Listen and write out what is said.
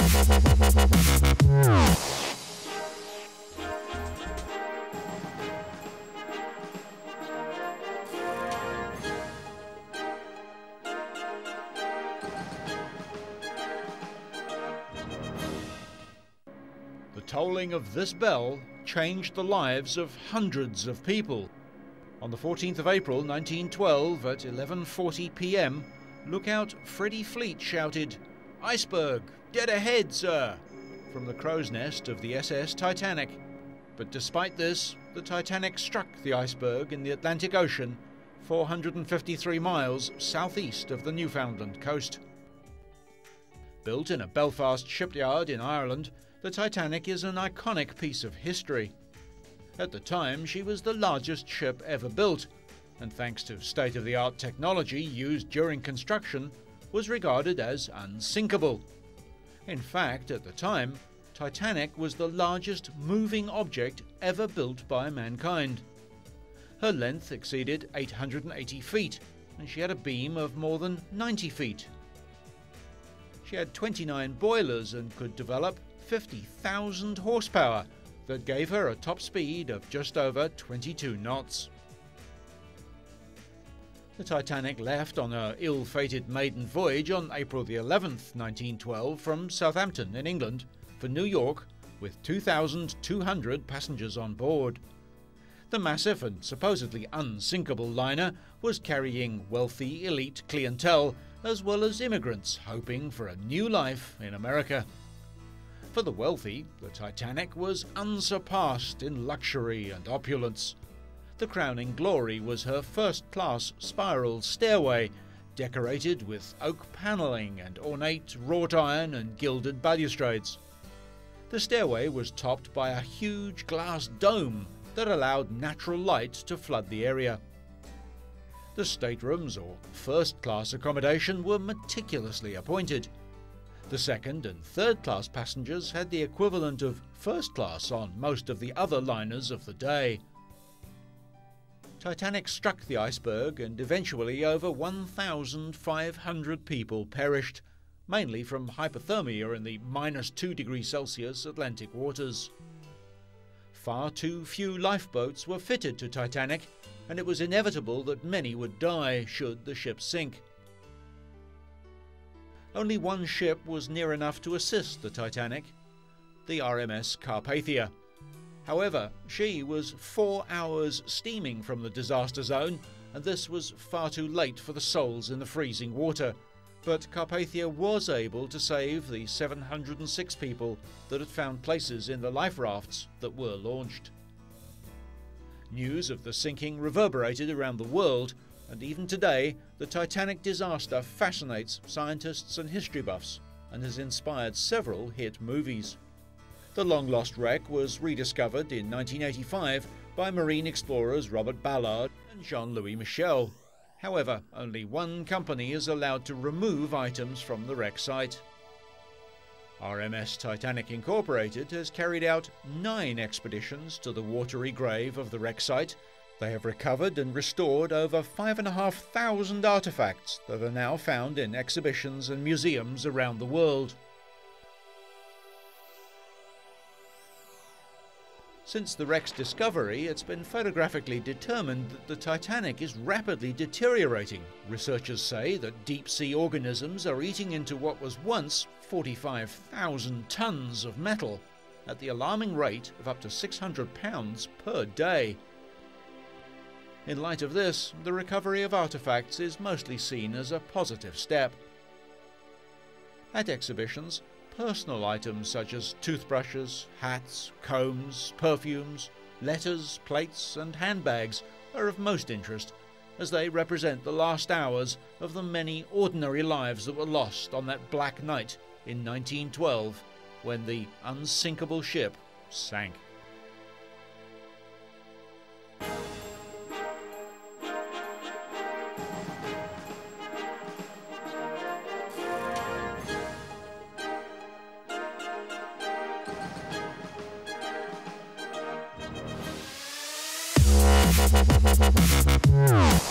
The tolling of this bell changed the lives of hundreds of people. On the 14th of April 1912 at 11:40 p.m, lookout Freddie Fleet shouted, "Iceberg, dead ahead, sir," from the crow's nest of the SS Titanic. But despite this, the Titanic struck the iceberg in the Atlantic Ocean, 453 miles southeast of the Newfoundland coast. Built in a Belfast shipyard in Ireland, the Titanic is an iconic piece of history. At the time, she was the largest ship ever built, and thanks to state-of-the-art technology used during construction, was regarded as unsinkable. In fact, at the time, Titanic was the largest moving object ever built by mankind. Her length exceeded 880 feet, and she had a beam of more than 90 feet. She had 29 boilers and could develop 50,000 horsepower that gave her a top speed of just over 22 knots. The Titanic left on her ill-fated maiden voyage on April the 11th, 1912 from Southampton in England for New York with 2,200 passengers on board. The massive and supposedly unsinkable liner was carrying wealthy elite clientele as well as immigrants hoping for a new life in America. For the wealthy, the Titanic was unsurpassed in luxury and opulence. The crowning glory was her first-class spiral stairway, decorated with oak panelling and ornate wrought iron and gilded balustrades. The stairway was topped by a huge glass dome that allowed natural light to flood the area. The staterooms, or first-class accommodation, were meticulously appointed. The second and third-class passengers had the equivalent of first class on most of the other liners of the day. Titanic struck the iceberg and eventually over 1,500 people perished, mainly from hypothermia in the -2 degrees Celsius Atlantic waters. Far too few lifeboats were fitted to Titanic, and it was inevitable that many would die should the ship sink. Only one ship was near enough to assist the Titanic, the RMS Carpathia. However, she was 4 hours steaming from the disaster zone, and this was far too late for the souls in the freezing water. But Carpathia was able to save the 706 people that had found places in the life rafts that were launched. News of the sinking reverberated around the world, and even today, the Titanic disaster fascinates scientists and history buffs and has inspired several hit movies. The long-lost wreck was rediscovered in 1985 by marine explorers Robert Ballard and Jean-Louis Michel. However, only one company is allowed to remove items from the wreck site. RMS Titanic Incorporated has carried out 9 expeditions to the watery grave of the wreck site. They have recovered and restored over 5,500 artifacts that are now found in exhibitions and museums around the world. Since the wreck's discovery, it's been photographically determined that the Titanic is rapidly deteriorating. Researchers say that deep-sea organisms are eating into what was once 45,000 tons of metal at the alarming rate of up to 600 pounds per day. In light of this, the recovery of artifacts is mostly seen as a positive step. At exhibitions, personal items such as toothbrushes, hats, combs, perfumes, letters, plates and handbags are of most interest, as they represent the last hours of the many ordinary lives that were lost on that black night in 1912 when the unsinkable ship sank. Yeah.